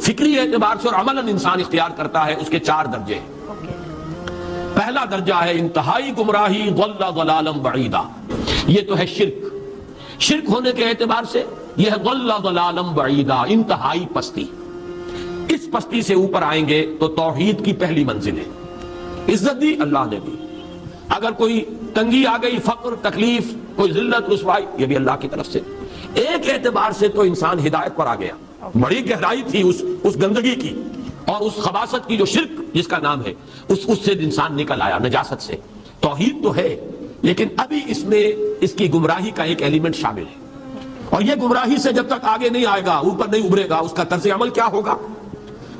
فکری اعتبار سے اور عملاً انسان اختیار کرتا ہے اس کے 4 درجے ہیں. پہلا درجہ ہے انتہائی گمراہی، ضل ضلالا بعیدا. یہ تو ہے شرک ہونے کے اعتبار سے یہ ہے ضل ضلالا بعیدا، انتہائی پستی. اس پستی سے اوپر آئیں گے تو توحید کی پہلی منزل ہے. عزت دی اللہ نے دی، اگر کوئی تنگی آ گئی، فقر، تکلیف، کوئی ذلت، رسوائی، یہ بھی اللہ کی طرف سے. ایک اعتبار سے تو انسان ہدایت پر آ گیا. بڑی گہرائی تھی اس گندگی کی اور اس خباثت کی جو شرک جس کا نام ہے، اس سے انسان نکل آیا، نجاست سے. توحید تو ہے لیکن ابھی اس میں اس کی گمراہی کا ایک ایلیمنٹ شامل ہے. اور یہ گمراہی سے جب تک آگے نہیں آئے گا، اوپر نہیں ابھرے گا، اس کا طرز عمل کیا ہوگا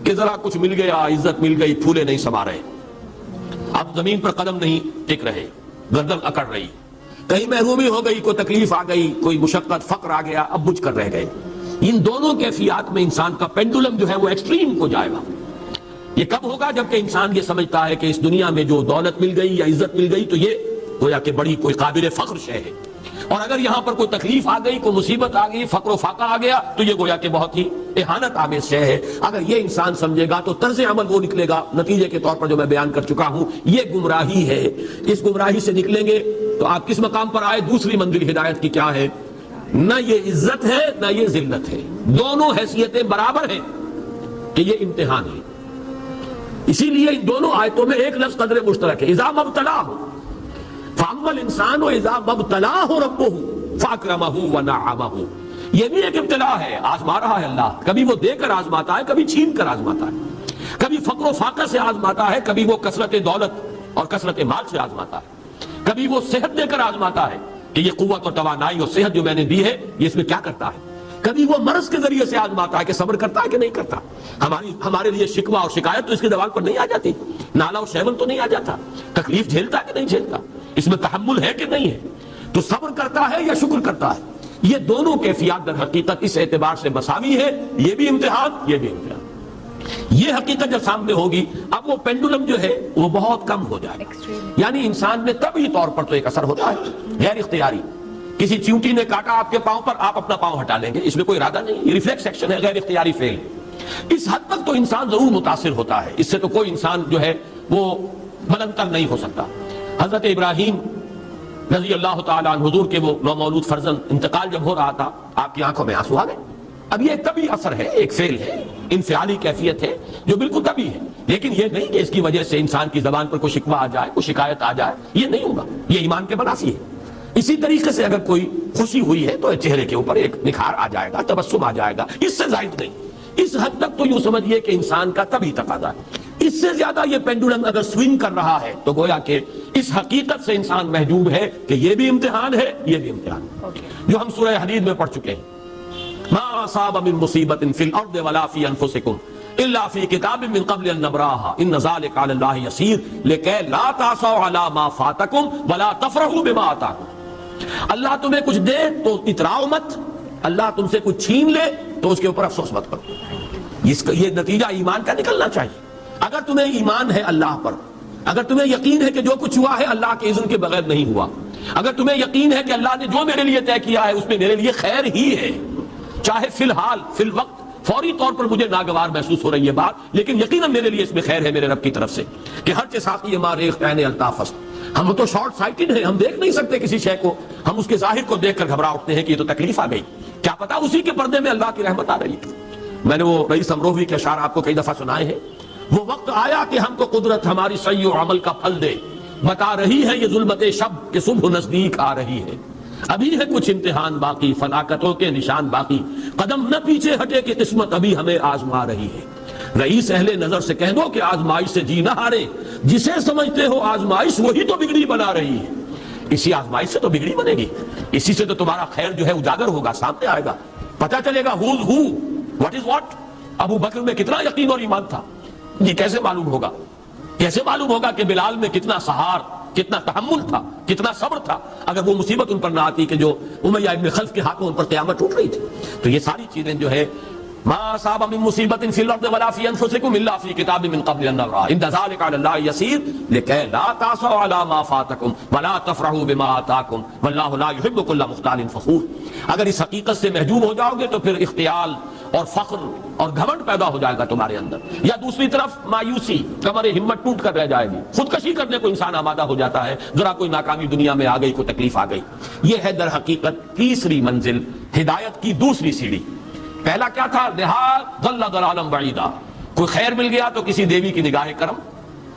کہ ذرا کچھ مل گیا، عزت مل گئی، پھولے نہیں سما رہے، اب زمین پر قدم نہیں ٹک رہے، گردن اکڑ رہی، کہیں محرومی ہو گئی، کوئی تکلیف آ گئی، کوئی مشقت، فقر آ گیا، اب بجھ کر رہ گئے. ان دونوں کیفیات میں انسان کا پینڈولم جو ہے وہ ایکسٹریم کو جائے گا. یہ کب ہوگا؟ جبکہ انسان یہ سمجھتا ہے کہ اس دنیا میں جو دولت مل گئی یا عزت مل گئی تو یہ گویا کہ بڑی کوئی قابل فخر شے ہے، اور اگر یہاں پر کوئی تکلیف آ گئی، کوئی مصیبت آ گئی، فقر و فاقہ آ گیا تو یہ گویا کہ بہت ہی اہانت آمیز شے ہے. اگر یہ انسان سمجھے گا تو طرز عمل وہ نکلے گا نتیجے کے طور پر جو میں بیان کر چکا ہوں. یہ گمراہی ہے. اس گمراہی سے نکلیں گے تو آپ کس مقام پر آئے؟ دوسری منزل ہدایت کی کیا ہے؟ نہ یہ عزت ہے نہ یہ ذلت ہے، دونوں حیثیتیں برابر ہیں کہ یہ امتحان ہے. اسی لیے ان دونوں آیتوں میں ایک لفظ قدر مشترک ہے، اذا مبتلاہ فاما الانسان اذا مبتلاہ ربہ فاکرمہ ونعمہ. یہ بھی ایک ابتلا ہے، آزما رہا ہے اللہ. کبھی وہ دے کر آزماتا ہے، کبھی چھین کر آزماتا ہے، کبھی فقر و فاقہ سے آزماتا ہے، کبھی وہ کثرت دولت اور کثرت مال سے آزماتا ہے، کبھی وہ صحت دے کر آزماتا ہے کہ یہ قوت اور توانائی اور صحت جو میں نے دی ہے یہ اس میں کیا کرتا ہے، کبھی وہ مرض کے ذریعے سے آزماتا ہے کہ صبر کرتا ہے کہ نہیں کرتا. ہمارے لیے شکوہ اور شکایت تو اس کی زبان پر نہیں آ جاتی، نالا اور شیون تو نہیں آ جاتا، تکلیف جھیلتا ہے کہ نہیں جھیلتا، اس میں تحمل ہے کہ نہیں ہے، تو صبر کرتا ہے یا شکر کرتا ہے. یہ دونوں کیفیات در حقیقت اس اعتبار سے مساوی ہے، یہ بھی امتحان، یہ بھی امتحان. یہ حقیقت جب سامنے ہوگی اب وہ پینڈولم جو ہے وہ بہت کم ہو جائے گا. یعنی انسان میں طبعی طور پر تو ایک اثر ہوتا ہے غیر اختیاری. کسی چیونٹی نے کاٹا آپ کے پاؤں پر، آپ اپنا پاؤں ہٹا لیں گے، اس میں کوئی ارادہ نہیں، یہ ریفلیکس ایکشن ہے، غیر اختیاری فعل. اس حد تک تو انسان ضرور متاثر ہوتا ہے، اس سے تو کوئی انسان جو ہے وہ بلند تر نہیں ہو سکتا. حضرت ابراہیم رضی اللہ تعالیٰ عنہ، حضور کے وہ نومولود فرزند، انتقال جب ہو رہا تھا آپ کی آنکھوں میں آنسو آ گئے. اب یہ طبعی اثر ہے، ایک فعل ہے، انفعالی کیفیت ہے جو بالکل طبعی ہے، لیکن یہ نہیں کہ اس کی وجہ سے انسان کی زبان پر کوئی شکوہ آ جائے، کوئی شکایت آ جائے، یہ نہیں ہوگا. یہ ایمان کے منافی ہے. اسی طریقے سے اگر کوئی خوشی ہوئی ہے تو چہرے کے اوپر ایک نکھار آ جائے گا، تبسم آ جائے گا، اس سے زائد نہیں. اس حد تک تو یوں سمجھیے کہ انسان کا طبعی تقاضا ہے. اس سے زیادہ یہ پینڈولم اگر سوئنگ کر رہا ہے تو گویا کہ اس حقیقت سے انسان محجوب ہے کہ یہ بھی امتحان ہے، یہ بھی امتحان ہے، جو ہم سورہ حدید میں پڑھ چکے ہیں. ما اصاب من مصیبت فی الارض ولا فی انفسکم الا فی کتاب من قبل ان نبراها ان ذلک علی اللہ یسیر لکی لا تعصوا علی ما فاتکم ولا تفرحوا بما آتاکم. اللہ تمہیں کچھ دے تو اتراؤ مت، اللہ تم سے کچھ چھین لے تو اس کے اوپر افسوس مت کرو. یہ نتیجہ ایمان کا نکلنا چاہیے. اگر تمہیں ایمان ہے اللہ پر، اگر تمہیں یقین ہے کہ جو کچھ ہوا ہے اللہ کے اذن کے بغیر نہیں ہوا، اگر تمہیں یقین ہے کہ اللہ نے جو میرے لیے طے کیا ہے اس میں میرے لیے خیر ہی ہے، چاہے فی الحال فی الوقت فوری طور پر مجھے ناگوار محسوس ہو رہی ہے بات، لیکن یقیناً میرے لیے اس میں خیر ہے میرے رب کی طرف سے. کہ ہر چساقی ماریخ عین الطاف است. ہم تو شارٹ سائٹڈ ہیں، ہم دیکھ نہیں سکتے کسی شے کو، ہم اس کے ظاہر کو دیکھ کر گھبرا اٹھتے ہیں کہ یہ تو تکلیف آ گئی، کیا پتا اسی کے پردے میں اللہ کی رحمت آ رہی ہے. میں نے وہ رئیس امروہوی کے اشعار آپ کو کئی دفعہ سنائے ہیں. وہ وقت آیا کہ ہم کو قدرت ہماری سعی و عمل کا پھل دے، بتا رہی ہے یہ ظلمت شب کہ صبح نزدیک آ رہی ہے. ابھی ہے کچھ امتحان باقی، فلاکتوں کے نشان باقی، قدم نہ پیچھے ہٹے کہ قسمت ابھی ہمیں آزما رہی ہے. رئیس اہل نظر سے کہہ دو کہ آزمائش سے جی نہ ہارے، جسے سمجھتے ہو آزمائش وہی تو بگڑی بنا رہی ہے. اسی آزمائش سے تو بگڑی بنے گی، اسی سے تو تمہارا خیر جو ہے اجاگر ہوگا، سامنے آئے گا، پتہ چلے گا who's who, what is what. ابو بکر میں کتنا یقین اور ایمان تھا، یہ کیسے معلوم ہوگا؟ کیسے معلوم ہوگا کہ بلال میں کتنا سہار، کتنا تحمل تھا، کتنا صبر تھا، اگر وہ مصیبت ان پر نہ آتی کہ جو امیہ ابن خلف کے ہاتھوں ان پر قیامت ٹوٹ رہی تھی. تو یہ ساری چیزیں جو ہے ما اصاب من مصیبت فی الارض ولا فی انفسکم الا فی کتاب من قبل ان نبرأ ان ذلک علی اللہ یسیر لکی لا تعصوا علی ما فاتکم ولا تفرحوا بما آتاکم واللہ لا یحب کل مختال فخور. اگر اس حقیقت سے محجوب ہو جاؤ گے تو پھر اختیال اور فخر اور گھمنڈ پیدا ہو جائے گا تمہارے اندر، یا دوسری طرف مایوسی، کمر ہمت ٹوٹ کر رہ جائے گی، خودکشی کرنے کو انسان آمادہ ہو جاتا ہے ذرا کوئی ناکامی دنیا میں آ گئی، کوئی تکلیف آ گئی۔ یہ ہے در حقیقت تیسری منزل، ہدایت کی دوسری سیڑھی۔ پہلا کیا تھا؟ نہایت ضل ضلالا بعیدا، کوئی خیر مل گیا تو کسی دیوی کی نگاہ کرم،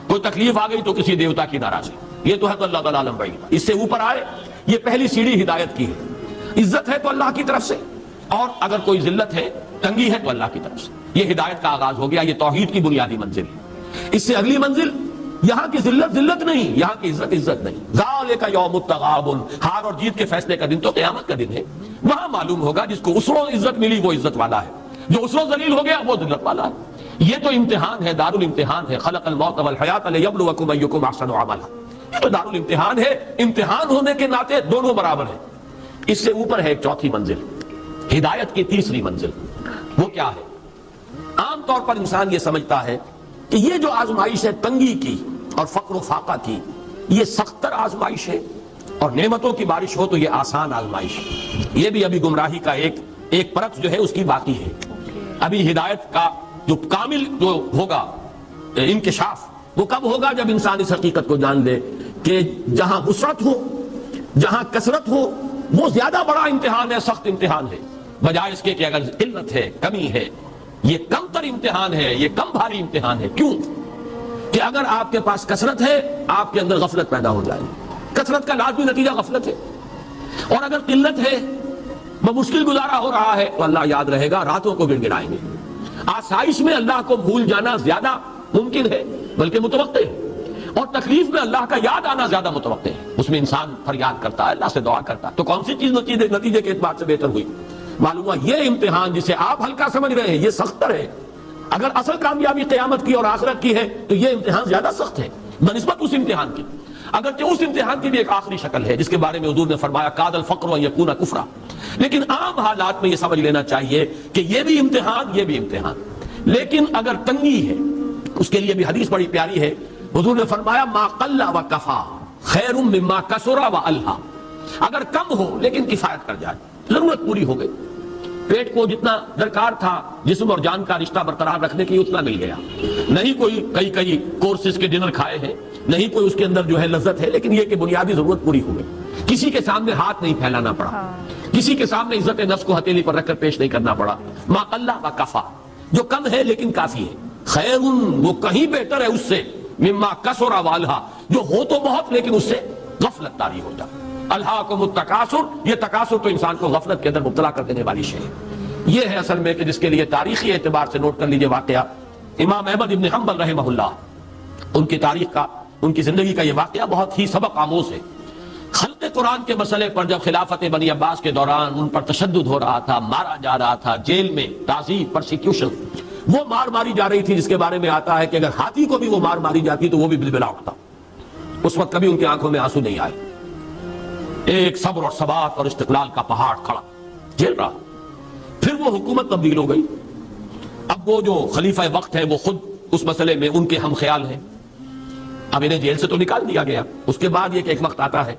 کوئی تکلیف آ گئی تو کسی دیوتا کی ناراضی، یہ تو ہے ضل ضلالا بعیدا۔ اس سے اوپر آئے، یہ پہلی سیڑھی ہدایت کی ہے۔ عزت ہے تو اللہ کی طرف سے، اور اگر کوئی ذلت ہے، تنگی ہے تو اللہ کی طرف سے، یہ ہدایت کا آغاز ہو گیا۔ یہ توحید کی بنیادی منزل ہے۔ اس سے اگلی منزل، یہاں کی ذلت ذلت نہیں، یہاں کی عزت عزت نہیں۔ ذالک یوم التغابن، ہار اور جیت کے فیصلے کا دن تو قیامت کا دن ہے۔ وہاں معلوم ہوگا جس کو اسرو عزت ملی وہ عزت والا ہے، جو اسرو ذلیل ہو گیا وہ ذلت والا ہے۔ یہ تو امتحان ہے، دار الامتحان ہے۔ خلق الموت والحیات لیبلوکم ایکم احسن عملا، یہ تو دار الامتحان ہے۔ امتحان ہونے کے ناطے دونوں برابر ہیں۔ اس سے اوپر ہے ایک چوتھی منزل، ہدایت کی تیسری منزل۔ وہ کیا ہے؟ عام طور پر انسان یہ سمجھتا ہے کہ یہ جو آزمائش ہے تنگی کی اور فقر و فاقہ کی، یہ سختر آزمائش ہے، اور نعمتوں کی بارش ہو تو یہ آسان آزمائش ہے۔ یہ بھی ابھی گمراہی کا ایک پرت جو ہے اس کی باقی ہے۔ ابھی ہدایت کا جو کامل جو ہوگا انکشاف، وہ کب ہوگا؟ جب انسان اس حقیقت کو جان لے کہ جہاں وسعت ہو، جہاں کثرت ہو، وہ زیادہ بڑا امتحان ہے، سخت امتحان ہے، بجائے اس کے کہ اگر قلت ہے، کمی ہے، یہ کم تر امتحان ہے، یہ کم بھاری امتحان ہے۔ کیوں؟ کہ اگر آپ کے پاس کثرت ہے، آپ کے اندر غفلت پیدا ہو جائے گی، کثرت کا لازمی نتیجہ غفلت ہے۔ اور اگر قلت ہے، بمشکل گزارا ہو رہا ہے، تو اللہ یاد رہے گا، راتوں کو گڑ گڑائیں گے۔ آسائش میں اللہ کو بھول جانا زیادہ ممکن ہے، بلکہ متوقع ہے، اور تکلیف میں اللہ کا یاد آنا زیادہ متوقع ہے۔ اس میں انسان فریاد کرتا ہے، اللہ سے دعا کرتا ہے، تو کون سی چیز نتیجے کے اعتبار سے بہتر ہوئی؟ معلوم ہوا یہ امتحان جسے آپ ہلکا سمجھ رہے ہیں یہ سختر ہے۔ اگر اصل کامیابی قیامت کی اور آخرت کی ہے تو یہ امتحان زیادہ سخت ہے بنسبت اس امتحان کی، اگرچہ اس امتحان کی بھی ایک آخری شکل ہے جس کے بارے میں حضور نے فرمایا کاد الفقر ان یکون کفرا۔ لیکن عام حالات میں یہ سمجھ لینا چاہیے کہ یہ بھی امتحان، یہ بھی امتحان۔ لیکن اگر تنگی ہے، اس کے لیے بھی حدیث بڑی پیاری ہے، حضور نے فرمایا ما قل و کفا خیر مما کثر و الہا، اگر کم ہو لیکن کفایت کر جائے، ضرورت پوری ہو گئی، پیٹ کو جتنا درکار تھا جسم اور جان کا رشتہ برقرار رکھنے کے لیے اتنا مل گیا، نہیں کوئی کئی کورسز کے ڈنر کھائے ہیں، نہیں کوئی اس کے اندر جو ہے لذت ہے، لیکن یہ کہ بنیادی ضرورت پوری ہو گئی، کسی کے سامنے ہاتھ نہیں پھیلانا پڑا، کسی کے سامنے عزت نفس کو ہتھیلی پر رکھ کر پیش نہیں کرنا پڑا۔ ما قل و کفا، جو کم ہے لیکن کافی ہے، خیر وہ کہیں بہتر ہے اس سے مما کثر و الہا، جو ہو تو بہت لیکن اس سے غفلت طاری ہو جائے۔ الہاکم التکاثر، یہ تکاثر تو انسان کو غفلت کے اندر مبتلا کر دینے والی شے ہے۔ یہ ہے اصل میں کہ جس کے لیے تاریخی اعتبار سے نوٹ کر لیجئے واقعہ امام احمد ابن حنبل رحمہ اللہ، ان کی تاریخ کا، ان کی زندگی کا یہ واقعہ بہت ہی سبق آموز ہے۔ خلق قرآن کے مسئلے پر جب خلافت بنی عباس کے دوران ان پر تشدد ہو رہا تھا، مارا جا رہا تھا، جیل میں تعذیب، پرسیکیوشن، وہ مار ماری جا رہی تھی جس کے بارے میں آتا ہے کہ اگر ہاتھی کو بھی وہ مار ماری جاتی تو وہ بھی بلبلا اٹھتا۔ اس وقت کبھی ان کی آنکھوں میں آنسو نہیں آئے، ایک صبر اور ثبات اور استقلال کا پہاڑ کھڑا جھیل رہا۔ پھر وہ حکومت تبدیل ہو گئی، اب وہ جو خلیفہ وقت ہے وہ خود اس مسئلے میں ان کے ہم خیال ہیں، اب انہیں جیل سے تو نکال دیا گیا۔ اس کے بعد یہ کہ ایک وقت آتا ہے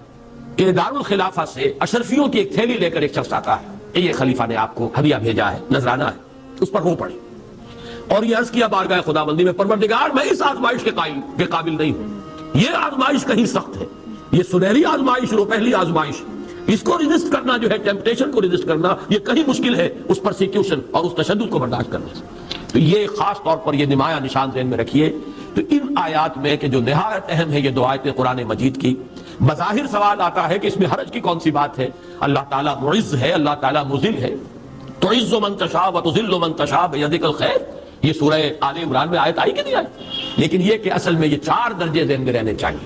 کہ دارالخلافہ سے اشرفیوں کی ایک تھیلی لے کر ایک شخص آتا ہے کہ یہ خلیفہ نے آپ کو ہدیہ بھیجا ہے، نذرانہ ہے، اس پر رو پڑے اور یہ عرض کیا بارگاہ خداوندی میں، پروردگار میں اس آزمائش کے قابل نہیں ہوں، یہ آزمائش کہیں سخت ہے، یہ سنہری آزمائش، وہ پہلی آزمائش، اس کو ریزسٹ کرنا جو ہے، ٹیمپٹیشن کو ریزسٹ کرنا یہ کہیں مشکل ہے اس پرسیکیوشن اور اس تشدد کو برداشت کرنے سے۔ تو یہ خاص طور پر یہ نمایاں نشان ذہن میں رکھیے۔ تو ان آیات میں کہ جو نہایت اہم ہے یہ دو آیتیں قرآن مجید کی، بظاہر سوال آتا ہے کہ اس میں حرج کی کون سی بات ہے؟ اللہ تعالیٰ معز ہے، اللہ تعالیٰ مذل ہے، تعز من تشاء وتذل من تشاء بیدک الخیر، یہ سورہ آل عمران میں آیت آئی کہ نہیں آئی؟ لیکن یہ کہ اصل میں یہ چار درجے ذہن میں رہنے چاہیے۔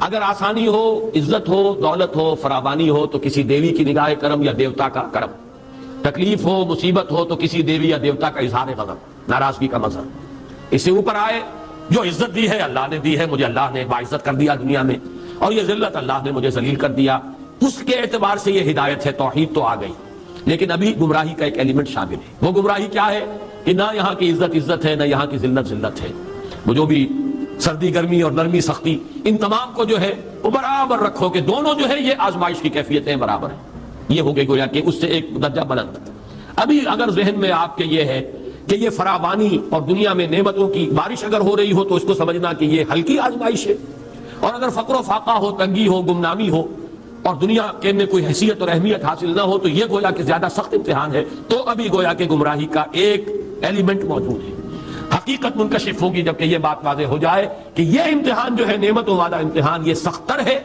اگر آسانی ہو، عزت ہو، دولت ہو، فراوانی ہو تو کسی دیوی کی نگاہ کرم یا دیوتا کا کرم، تکلیف ہو، مصیبت ہو تو کسی دیوی یا دیوتا کا اظہار غضب، ناراضگی کا مظہر۔ اس سے اوپر آئے جو عزت دی ہے اللہ نے دی ہے، مجھے اللہ نے باعزت کر دیا دنیا میں، اور یہ ذلت اللہ نے مجھے ذلیل کر دیا، اس کے اعتبار سے یہ ہدایت ہے، توحید تو آ گئی، لیکن ابھی گمراہی کا ایک ایلیمنٹ شامل ہے۔ وہ گمراہی کیا ہے کہ نہ یہاں کی عزت ہے، نہ یہاں کی ذلت ہے۔ وہ جو بھی سردی گرمی اور نرمی سختی، ان تمام کو جو ہے وہ برابر رکھو کہ دونوں جو ہے یہ آزمائش کی کیفیتیں برابر ہیں۔ یہ ہو گئی گویا کہ اس سے ایک درجہ بلند۔ ابھی اگر ذہن میں آپ کے یہ ہے کہ یہ فراوانی اور دنیا میں نعمتوں کی بارش اگر ہو رہی ہو تو اس کو سمجھنا کہ یہ ہلکی آزمائش ہے، اور اگر فقر و فاقہ ہو، تنگی ہو، گمنامی ہو اور دنیا کے میں کوئی حیثیت اور اہمیت حاصل نہ ہو تو یہ گویا کہ زیادہ سخت امتحان ہے، تو ابھی گویا کہ گمراہی کا ایک ایلیمنٹ موجود ہے۔ حقیقت منکشف ہوگی جبکہ یہ بات واضح ہو جائے کہ یہ امتحان جو ہے نعمتوں والا امتحان یہ سخت تر ہے،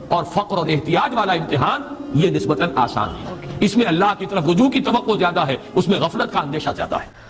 اور فقر اور احتیاج والا امتحان یہ نسبتاً آسان ہے۔ اس میں اللہ کی طرف رجوع کی توقع زیادہ ہے، اس میں غفلت کا اندیشہ زیادہ ہے۔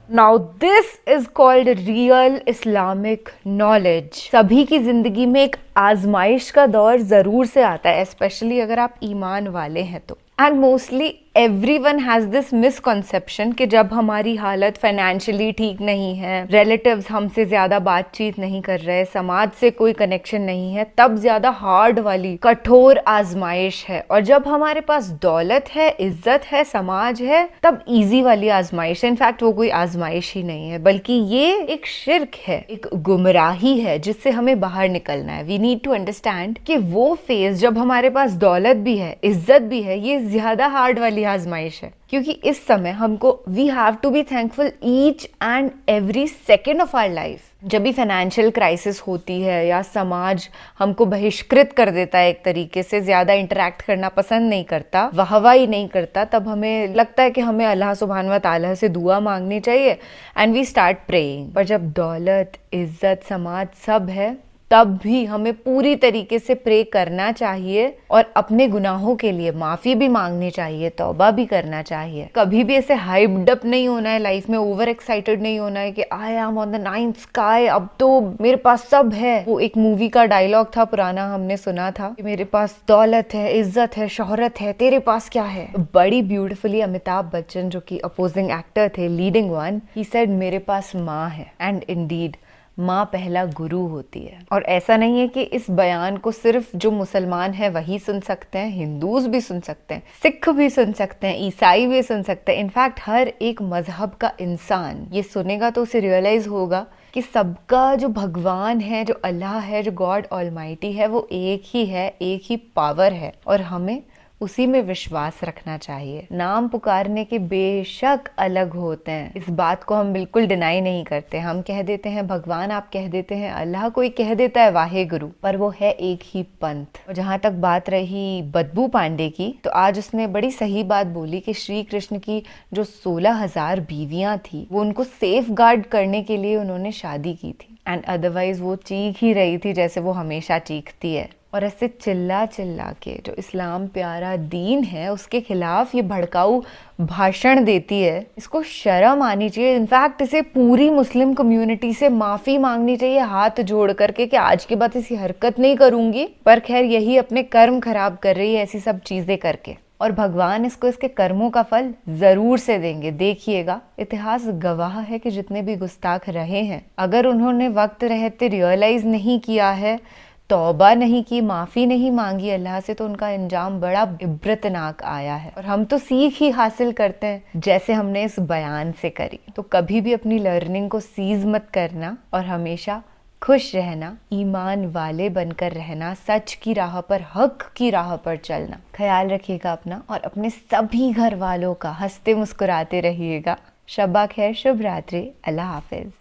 Now this is called real Islamic knowledge. سبھی کی زندگی میں ایک آزمائش کا دور ضرور سے آتا ہے، اسپیشلی اگر آپ ایمان والے ہیں تو. And mostly every one has this misconception کہ جب ہماری حالت فائنینشلی ٹھیک نہیں ہے، ریلیٹیوز ہم سے زیادہ بات چیت نہیں کر رہے، سماج سے کوئی کنیکشن نہیں ہے، تب زیادہ ہارڈ والی کٹھور آزمائش ہے، اور جب ہمارے پاس دولت ہے، عزت ہے، سماج ہے، تب ایزی والی آزمائش ہے. انفیکٹ وہ کوئی آزمائش ہی نہیں ہے بلکہ یہ ایک شرک ہے، ایک گمراہی ہے جس سے ہمیں باہر نکلنا ہے. وی نیڈ ٹو انڈرسٹینڈ کہ وہ فیز جب ہمارے پاس دولت بھی ہے، عزت بھی ہے، یہ زیادہ ہارڈ والی آزمائش ہے، کیونکہ اس سمے ہم کو we have to be thankful each and every second of our life. جب بھی فائنینشیل کرائسس ہوتی ہے یا سماج ہم کو بہشکرت کر دیتا ہے، ایک طریقے سے زیادہ انٹریکٹ کرنا پسند نہیں کرتا، واہواہی نہیں کرتا، تب ہمیں لگتا ہے کہ ہمیں اللہ سبحانہ و تعالیٰ سے دعا مانگنی چاہیے اینڈ وی اسٹارٹ پریئنگ. پر جب دولت، عزت، سماج سب ہے تب بھی ہمیں پوری طریقے سے پرے کرنا چاہیے اور اپنے گناہوں کے لیے معافی بھی مانگنی چاہیے، توبہ بھی کرنا چاہیے. کبھی بھی ایسے ہائپڈ اپ نہیں ہونا ہے لائف میں، اوور ایکسائٹڈ نہیں ہونا ہے کہ I am on the ninth sky, اب تو میرے پاس سب ہے. وہ ایک مووی کا ڈائلاگ تھا پرانا، ہم نے سنا تھا کہ میرے پاس دولت ہے، عزت ہے، شہرت ہے، تیرے پاس کیا ہے. بڑی بیوٹیفلی امیتابھ بچن جو کہ اپوزنگ ایکٹر تھے، لیڈنگ ون، ہی سیڈ میرے پاس ماں ہے. اینڈ انڈیڈ ماں پہلا گرو ہوتی ہے. اور ایسا نہیں ہے کہ اس بیان کو صرف جو مسلمان ہیں وہی سن سکتے ہیں، ہندوز بھی سن سکتے ہیں، سکھ بھی سن سکتے ہیں، عیسائی بھی سن سکتے ہیں. انفیکٹ ہر ایک مذہب کا انسان یہ سنے گا تو اسے ریئلائز ہوگا کہ سب کا جو بھگوان ہے، جو اللہ ہے، جو گاڈ آلمائٹی ہے، وہ ایک ہی ہے، ایک ہی پاور ہے، اور ہمیں اسی میں وشواس رکھنا چاہیے. نام پکارنے کے بے شک الگ ہوتے ہیں، اس بات کو ہم بالکل ڈینائی نہیں کرتے. ہم کہہ دیتے ہیں بھگوان، آپ کہہ دیتے ہیں اللہ، کوئی کہہ دیتا ہے واہے گرو، پر وہ ہے ایک ہی پنتھ. اور جہاں تک بات رہی بدبو پانڈے کی، تو آج اس نے بڑی صحیح بات بولی کہ شری کرشن کی جو 16,000 بیویاں تھیں وہ ان کو سیف گارڈ کرنے کے لیے انہوں نے شادی کی تھی، اینڈ ادروائز وہ چیخ ہی رہی تھی جیسے وہ ہمیشہ چیختی ہے. اور ایسے چلا چلا کے جو اسلام پیارا دین ہے اس کے خلاف یہ بھڑکاؤ بھاشن دیتی ہے، اس کو شرم آنی چاہیے. انفیکٹ اسے پوری مسلم کمیونٹی سے معافی مانگنی چاہیے ہاتھ جوڑ کر کے کہ آج کے بعد ایسی حرکت نہیں کروں گی. پر خیر یہی اپنے کرم خراب کر رہی ہے ایسی سب چیزیں کر کے، اور بھگوان اس کو اس کے کرموں کا پھل ضرور سے دیں گے. دیکھیے گا اتہاس گواہ ہے کہ جتنے بھی گستاخ رہے ہیں، اگر انہوں نے وقت رہتے ریئلائز نہیں کیا ہے، توبہ نہیں کی، معافی نہیں مانگی اللہ سے، تو ان کا انجام بڑا عبرتناک آیا ہے. اور ہم تو سیکھ ہی حاصل کرتے ہیں جیسے ہم نے اس بیان سے کری. تو کبھی بھی اپنی لرننگ کو سیز مت کرنا اور ہمیشہ خوش رہنا، ایمان والے بن کر رہنا، سچ کی راہ پر، حق کی راہ پر چلنا. خیال رکھیے گا اپنا اور اپنے سبھی گھر والوں کا. ہنستے مسکراتے رہیے گا. شب خیر، شبھ راتری، اللہ حافظ.